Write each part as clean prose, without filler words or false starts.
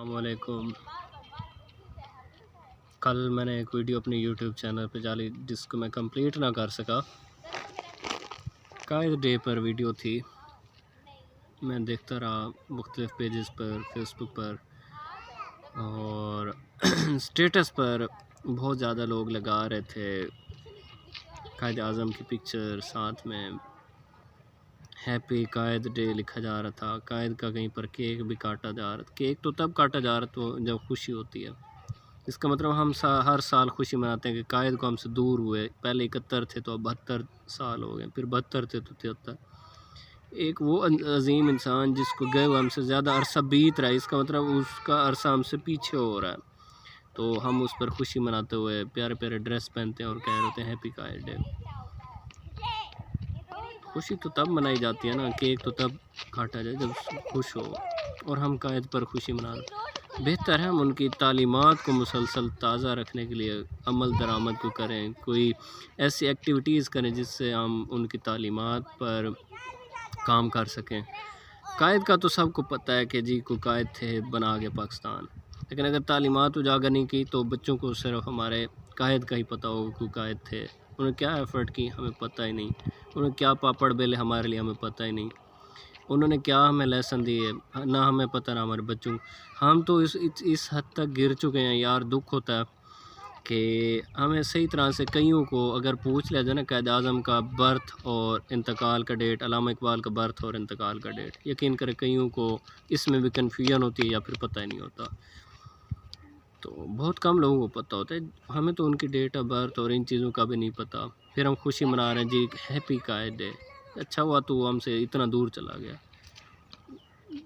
अस्सलामुअलैकुम। कल मैंने एक वीडियो अपने यूट्यूब चैनल पे डाली जिसको मैं कंप्लीट ना कर सका। कायद डे पर वीडियो थी, मैं देखता रहा मुख्तलिफ़ पेजेस पर, फेसबुक पर और स्टेटस पर बहुत ज़्यादा लोग लगा रहे थे कायद आज़म की पिक्चर, साथ में हैप्पी कायद डे लिखा जा रहा था। कायद का कहीं पर केक भी काटा जा रहा था। केक तो तब काटा जा रहा तो जब खुशी होती है। इसका मतलब हम हर साल खुशी मनाते हैं कि कायद को हमसे दूर हुए। पहले 71 थे तो अब 72 साल हो गए, फिर 72 थे तो 73। एक वो अजीम इंसान जिसको गए हुए हमसे ज़्यादा अरसा बीत रहा है, इसका मतलब उसका अरसा हमसे पीछे हो रहा है। तो हम उस पर खुशी मनाते हुए प्यारे प्यारे ड्रेस पहनते हैं और कह रहे होते हैं हैप्पी कायद डे। खुशी तो तब मनाई जाती है ना, केक तो तब काटा जाए जब खुश हो, और हम कायद पर खुशी मना रहे। बेहतर है हम उनकी तालीमात को मुसलसल ताज़ा रखने के लिए अमल दरामद को करें, कोई ऐसी एक्टिविटीज़ करें जिससे हम उनकी तालीमात पर काम कर सकें। कायद का तो सबको पता है कि जी को कायद थे बना के पाकिस्तान, लेकिन अगर तालीमात उजागर नहीं की तो बच्चों को सिर्फ हमारे कायद का ही पता होगा कि कायद थे। उन्होंने क्या एफ़र्ट की हमें पता ही नहीं, उन्होंने क्या पापड़ बेले हमारे लिए हमें पता ही नहीं, उन्होंने क्या हमें लेसन दिए ना हमें पता ना हमारे बच्चों। हम तो इस हद तक गिर चुके हैं यार, दुख होता है कि हमें सही तरह से कईयों को अगर पूछ लिया जाए ना कायद आज़म का बर्थ और इंतकाल का डेट, अल्लामा इकबाल का बर्थ और इंतकाल का डेट, यकीन करें कईयों को इसमें भी कन्फ्यूजन होती है या फिर पता ही नहीं होता। तो बहुत कम लोगों को पता होता है, हमें तो उनकी डेट ऑफ बर्थ और इन चीज़ों का भी नहीं पता। फिर हम खुशी मना रहे हैं जी हैप्पी कायद डे। अच्छा हुआ तो हमसे इतना दूर चला गया।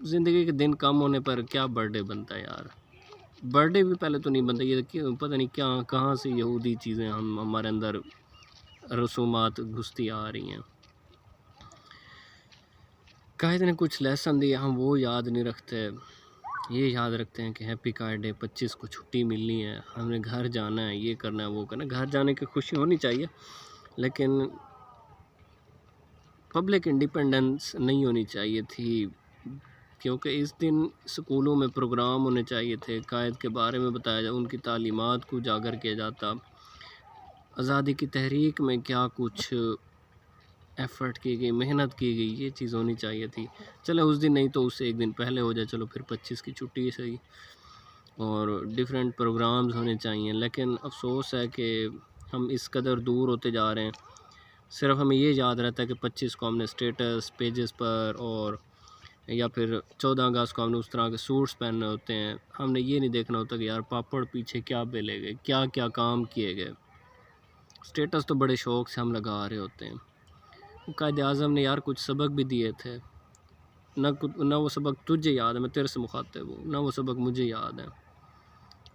ज़िंदगी के दिन कम होने पर क्या बर्थडे बनता है यार, बर्थडे भी पहले तो नहीं बनता। ये क्यों पता नहीं क्या कहाँ से यहूदी चीज़ें हम हमारे अंदर रसूमात घुसती आ रही हैं। कायद ने कुछ लेसन दिए, हम वो याद नहीं रखते। ये याद रखते हैं कि हैप्पी कायद डे 25 को छुट्टी मिलनी है, हमने घर जाना है, ये करना है, वो करना है। घर जाने की खुशी होनी चाहिए, लेकिन पब्लिक इंडिपेंडेंस नहीं होनी चाहिए थी, क्योंकि इस दिन स्कूलों में प्रोग्राम होने चाहिए थे, कायद के बारे में बताया जाए, उनकी तालीमात को उजागर किया जाता। आज़ादी की तहरीक में क्या कुछ एफ़र्ट की गई, मेहनत की गई, ये चीज़ होनी चाहिए थी। चलो उस दिन नहीं तो उससे एक दिन पहले हो जाए, चलो फिर 25 की छुट्टी सही, और डिफरेंट प्रोग्राम्स होने चाहिए। लेकिन अफसोस है कि हम इस कदर दूर होते जा रहे हैं। सिर्फ हमें ये याद रहता है कि 25 को हमने स्टेटस पेजेस पर और या फिर 14 अगस्त को हमने उस तरह के सूट्स पहनने होते हैं। हमने ये नहीं देखना होता कि यार पापड़ पीछे क्या बेले गए, क्या क्या काम किए गए। स्टेटस तो बड़े शौक़ से हम लगा रहे होते हैं। कायद आज़म ने यार कुछ सबक भी दिए थे, ना वो सबक तुझे याद है, मैं तेरे से मुखातिब हूँ, ना वो सबक मुझे याद है।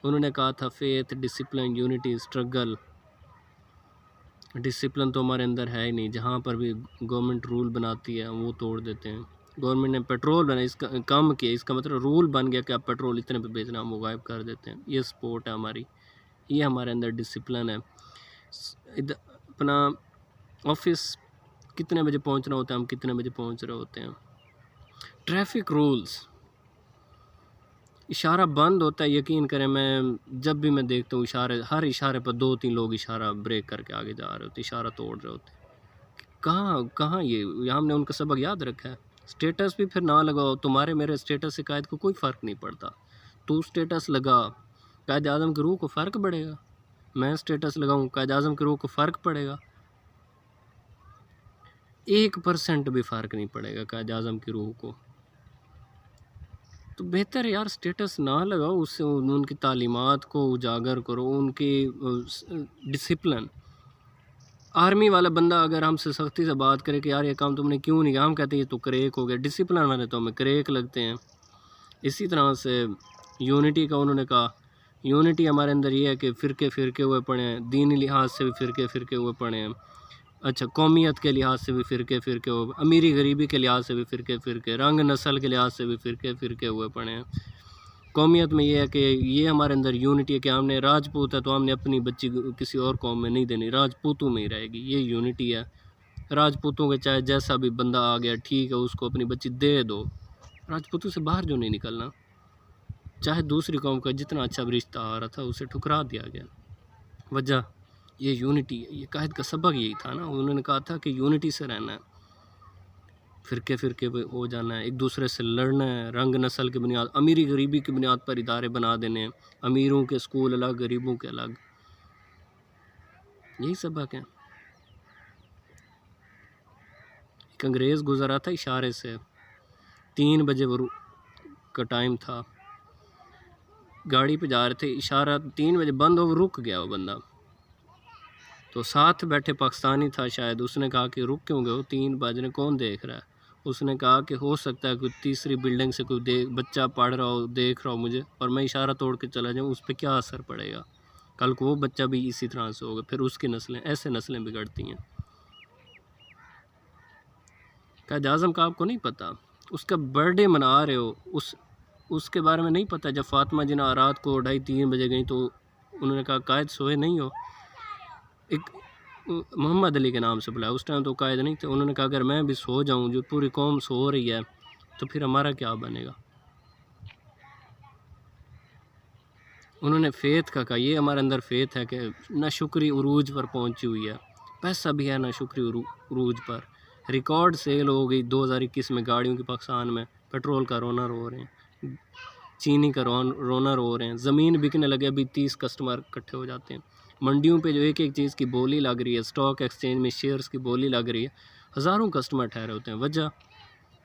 उन्होंने कहा था faith, discipline, unity, struggle. Discipline तो हमारे अंदर है ही नहीं, जहाँ पर भी गवर्नमेंट रूल बनाती है वो तोड़ देते हैं। गवर्नमेंट ने पेट्रोल बना इसका कम किया, इसका मतलब रूल बन गया कि आप पेट्रोल इतने पे बेचना, हम वो गायब कर देते हैं। ये सपोर्ट है हमारी, ये हमारे अंदर डिसिप्लिन है। अपना ऑफिस कितने बजे पहुंचना होता है, हम कितने बजे पहुंच रहे होते हैं। ट्रैफिक रूल्स, इशारा बंद होता है, यकीन करें मैं जब भी मैं देखता हूँ इशारे, हर इशारे पर 2-3 लोग इशारा ब्रेक करके आगे जा रहे होते, इशारा तोड़ रहे होते। कहाँ कहाँ ये हमने उनका सबक याद रखा है। स्टेटस भी फिर ना लगाओ, तुम्हारे मेरे स्टेटस से कायद को कोई फ़र्क नहीं पड़ता। तू स्टेटस लगा, कायद आज़म की रूह को फ़र्क पड़ेगा। मैं स्टेटस लगाऊँ, कायद आज़म की रूह को फ़र्क पड़ेगा? 1% भी फ़र्क नहीं पड़ेगा कायद आज़म की रूह को। तो बेहतर है यार स्टेटस ना लगाओ, उससे उनकी तालीमात को उजागर करो, उनकी डिसिप्लिन। आर्मी वाला बंदा अगर हमसे सख्ती से बात करे कि यार ये काम तुमने क्यों नहीं किया, हम कहते हैं ये तो क्रेक हो गया। डिसिप्लिन वाले तो हमें क्रेक लगते हैं। इसी तरह से यूनिटी का उन्होंने कहा, यूनिटी हमारे अंदर ये है कि फ़िरके हुए पड़े हैं, दीनी लिहाज से भी फ़िरके हुए पड़े हैं। अच्छा, कौमियत के लिहाज से भी फ़िरके हुए, अमीरी गरीबी के लिहाज से भी फ़िरके, रंग नस्ल के लिहाज से भी फ़िरके हुए पड़े हैं। कौमियत में ये है कि ये हमारे अंदर यूनिटी है कि हमने राजपूत है तो हमने अपनी बच्ची किसी और कौम में नहीं देनी, राजपूतों में ही रहेगी, ये यूनिटी है। राजपूतों के चाहे जैसा भी बंदा आ गया ठीक है, उसको अपनी बच्ची दे दो, राजपूतों से बाहर जो नहीं निकलना। चाहे दूसरी कौम का जितना अच्छा भी रिश्ता आ रहा था उसे ठुकरा दिया गया। वजह ये यूनिटी है, ये कायद का सबक यही था ना। उन्होंने कहा था कि यूनिटी से रहना है, फ़िरके फ़िरके पे हो जाना है, एक दूसरे से लड़ना है, रंग नस्ल की बुनियाद, अमीरी गरीबी की बुनियाद पर इदारे बना देने हैं, अमीरों के स्कूल अलग, गरीबों के अलग। यही सबक है। एक अंग्रेज़ गुजरा था इशारे से, 3 बजे वो का टाइम था, गाड़ी पे जा रहे थे, इशारा 3 बजे बंद हो, वो रुक गया वो बंदा। तो साथ बैठे पाकिस्तानी था शायद, उसने कहा कि रुक क्यों गए हो, 3 बजने कौन देख रहा है। उसने कहा कि हो सकता है कोई तीसरी बिल्डिंग से कोई बच्चा पढ़ रहा हो, देख रहा हो मुझे, और मैं इशारा तोड़ के चला जाऊँ, उस पर क्या असर पड़ेगा। कल को वो बच्चा भी इसी तरह से होगा, फिर उसकी नस्लें, ऐसे नस्लें बिगड़ती हैं। कायद आज़म का आपको नहीं पता, उसका बर्थडे मना रहे हो, उसके बारे में नहीं पता। जब फातिमा जिन्ना रात को 2:30-3 बजे गई तो उन्होंने कहा कायद सोए नहीं हो, एक मोहम्मद अली के नाम से बुलाया। उस टाइम तो कायद नहीं थे। उन्होंने कहा अगर मैं भी सो जाऊं, जो पूरी कौम सो रही है, तो फिर हमारा क्या बनेगा। उन्होंने फ़ेथ का कहा, ये हमारे अंदर फ़ेथ है कि नाशुक्री उरूज पर पहुंची हुई है, पैसा भी है नाशुक्री उरूज पर। रिकॉर्ड सेल हो गई 2021 में गाड़ियों की पाकिस्तान में, पेट्रोल का रोना रो रहे हैं, चीनी का रोना रो रहे हैं, ज़मीन बिकने लगे, अभी 30 कस्टमर इकट्ठे हो जाते हैं। मंडियों पे जो एक एक चीज़ की बोली लग रही है, स्टॉक एक्सचेंज में शेयर्स की बोली लग रही है, हज़ारों कस्टमर ठहरे होते हैं। वजह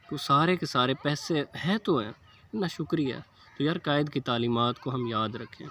तो सारे के सारे पैसे हैं तो हैं ना, शुक्रिया। तो यार कायद की तालीमात को हम याद रखें।